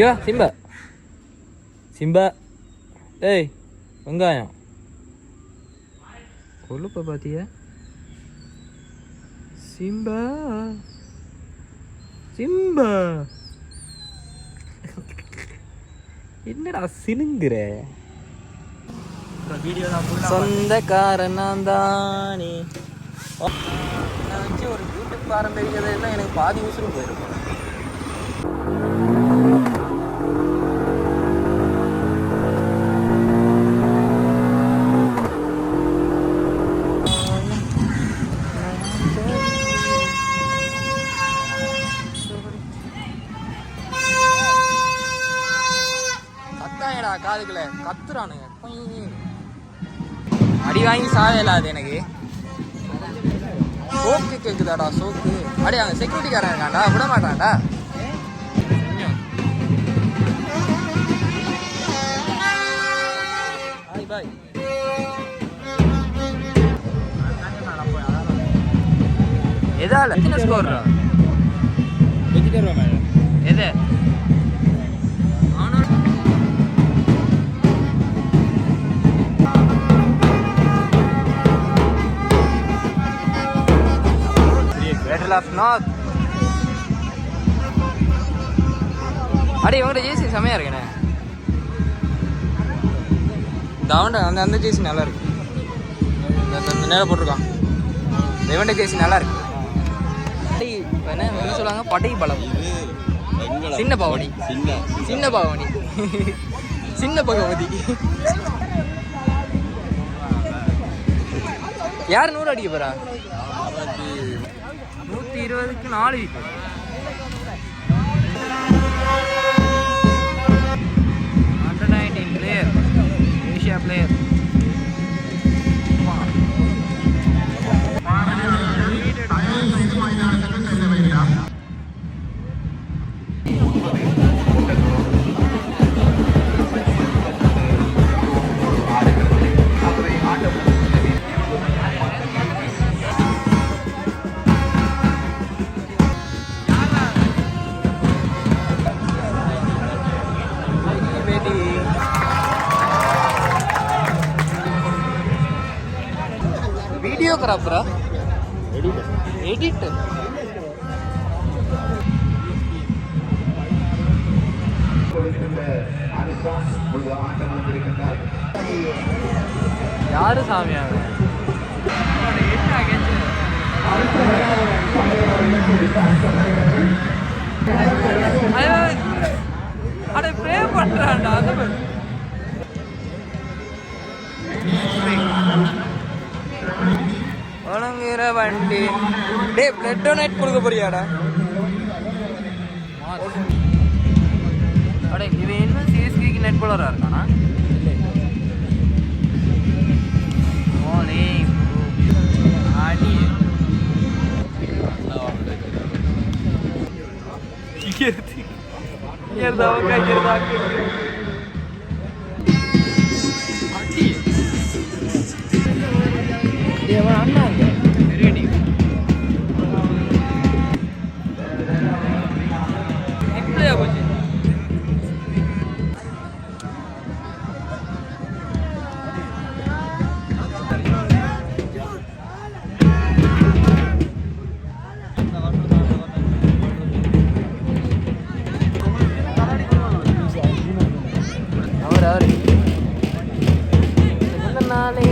யோ Simba Simba ஏய் வெங்காயம் கொழுப்ப பாத்தியா சிம்பா சிம்பா என்னடா சினுங்குற சொந்தக்காரன் நான் தானே நான் வச்சு ஒரு யூடியூப் பாரம்பரியதெல்லாம் எனக்கு பாதி உசுறு போயிருக்கும். காதுக்குல கத்துறானுங்க அடி வாங்கி சாயலாது எனக்கு சோக்கு கேக்குதாடா சோக்கு அடி அங்க செக்யூரிட்டிக்காரன் இருக்காண்டா விட மாட்டான்டா. பாய் பாய் எதால எத்தனை ஸ்கோர் எது அடி உங்கள்கிட்ட ஜேசி செம்மையா இருக்குண்ணே. தவண்ட அந்த ஜேசி நல்லா இருக்கு. இந்த நேரம் போட்டிருக்கான் இவன்ட ஜேசி நல்லா இருக்கு. என்ன சொல்லுவாங்க பட்டை பழம் சின்ன பாவடி சின்ன பாவடி சின்ன பகவதி. யார் 100 அடிக்க போறா? 120க்கு 4 wicket. Under 19 player, Asia player. Videographer, editor. யாரு சாமியா? அட ப்ரே பண்றான்டா அந்த வணங்குற வண்டி. டே பிளட் டொனேட் கொடுக்க போறியாடா? அடே இவன் என்ன சிஎஸ்கேக்கு நெட் பாலரா இருக்கானா? ஓலே ஆடி ஏர்தாவங்க ஏர்தாக்கு அடி தேவன் அண்ணா ரெடி இப்படியே போச்சு. அவர் நாளே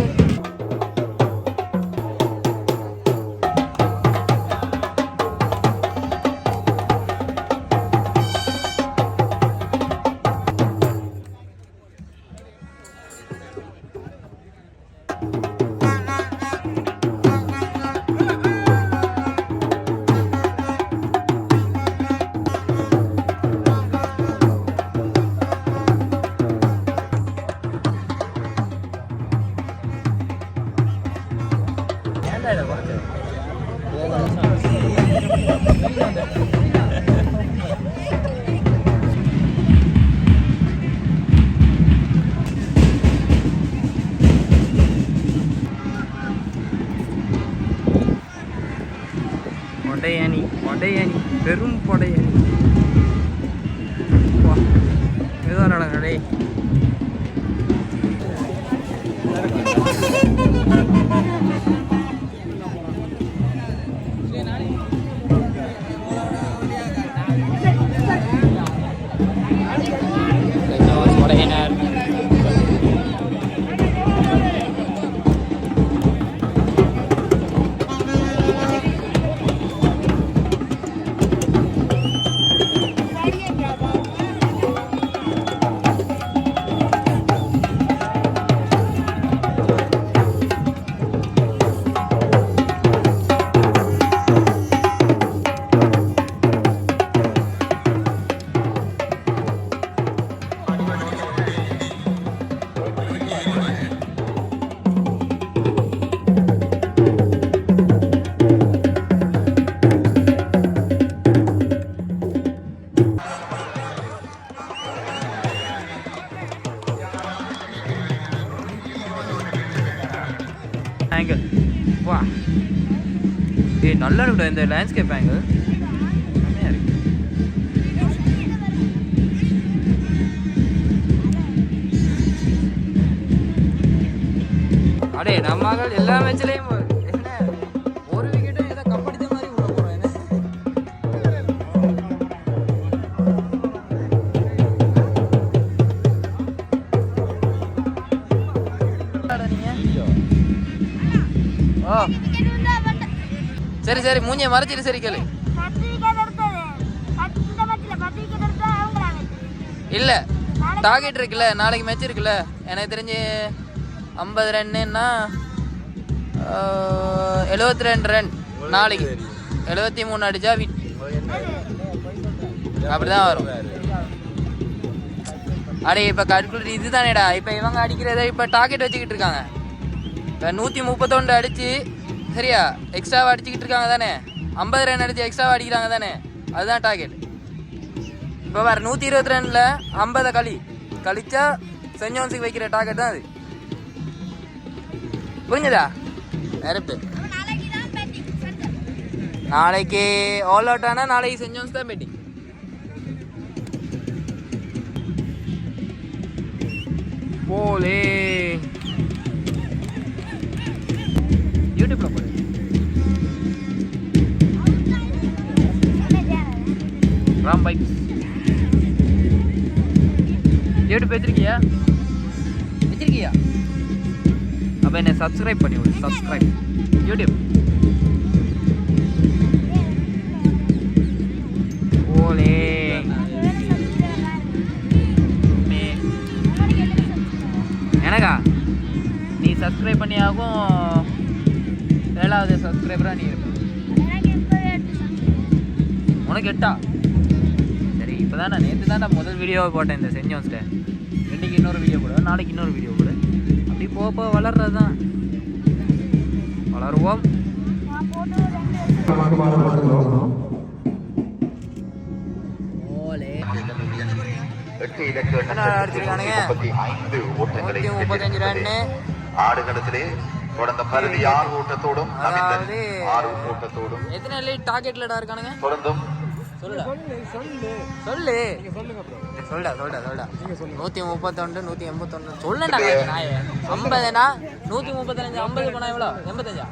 படையணி படையணி பெரும் படையணி. இதுதான் நடங்கடே. படையினர் ஆங்கிள். வா நல்லா இருக்குடா இந்த லேண்ட்ஸ்கேப் ஆங்கிள். செம்மையாக இருக்கு. அடே நம்ம மகள் எல்லா மேட்ச்லேயும் என்ன ஒரு விக்கெட்டும் ஏதோ கப்படித்த மாதிரி விட போகிறோம். என்ன ஓ சரி சரி மூஞ்சியை மறைச்சிட்டு சரி கேளு. இல்லை டார்கெட் இருக்குல்ல, நாளைக்கு மேட்ச் இருக்குல்ல. எனக்கு தெரிஞ்சு 50 ரன்னுன்னா 72 ரன். நாளைக்கு 73 அடிச்சா அப்படிதான் வரும். அடே இப்போ கால்குலேட் இதுதானேடா. இப்போ இவங்க அடிக்கிறத இப்போ டார்கெட் வச்சுக்கிட்டு இருக்காங்க. இப்போ 131 அடிச்சு சரியா எக்ஸ்ட்ராவாக அடிச்சுக்கிட்டு இருக்காங்க தானே. 50 ரன் அடிச்சு எக்ஸ்ட்ராவாக அடிக்கிறாங்க தானே, அதுதான் டார்கெட். இப்போ வேறு 120 ரனில் 50 கழிச்சா சென்ட் ஜோன்ஸுக்கு வைக்கிற டார்கெட் தான் அது. புரிஞ்சுதா? நெருப்பு நாளைக்கு ஆல் அவுட் ஆனால் நாளைக்கு சென்ட் ஜோன்ஸ் தான் பேட்டிங். போலே யூடியூப்ல போடு. ராம் பைக் யூடியூப் வச்சிருக்கியா? அப்போ என்ன சப்ஸ்கிரைப் பண்ணி விடு. Subscribe YouTube. ஓலே எனக்கா நீ சப்ஸ்கிரைப் பண்ணி ஆகும் 7வது சப்ஸ்கிரைபராக நீ இருக்க. உனக்கு 8ஆ? சரி இப்போ தான் நான் நேற்று தான் நான் முதல் வீடியோவை போட்டேன் இந்த சென்ட் ஜோன்ஸில். இன்றைக்கி இன்னொரு வீடியோ போடுவேன், நாளைக்கு இன்னொரு வீடியோ போடு. அப்படி போக வளர்றது தான். வளருவோம். அடிச்சிருக்கானுங்க 135 ரன்னு. ஆடுகளத்திலே தொடர்ந்து பருதி 6 ஓட்டத்தோடும் அதாவது 6 ஓட்டத்தோடும் எத்தனை லைட் டார்கெட்லடா இருக்கானுங்க? தொடர்ந்தும் சொல்லுடா சொல்லு சொல்லுடா 131 181 சொல்லண்டா. நாயே 50னா 135 50 போனா எவ்வளோ? 85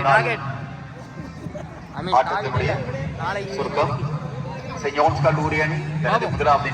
டார்கெட். ஐ மீன் டார்கெட் நாளைக்கு சுருக்கம் சென்ட் ஜோன்ஸ் கல்லூரி அணி தனது முதலாவது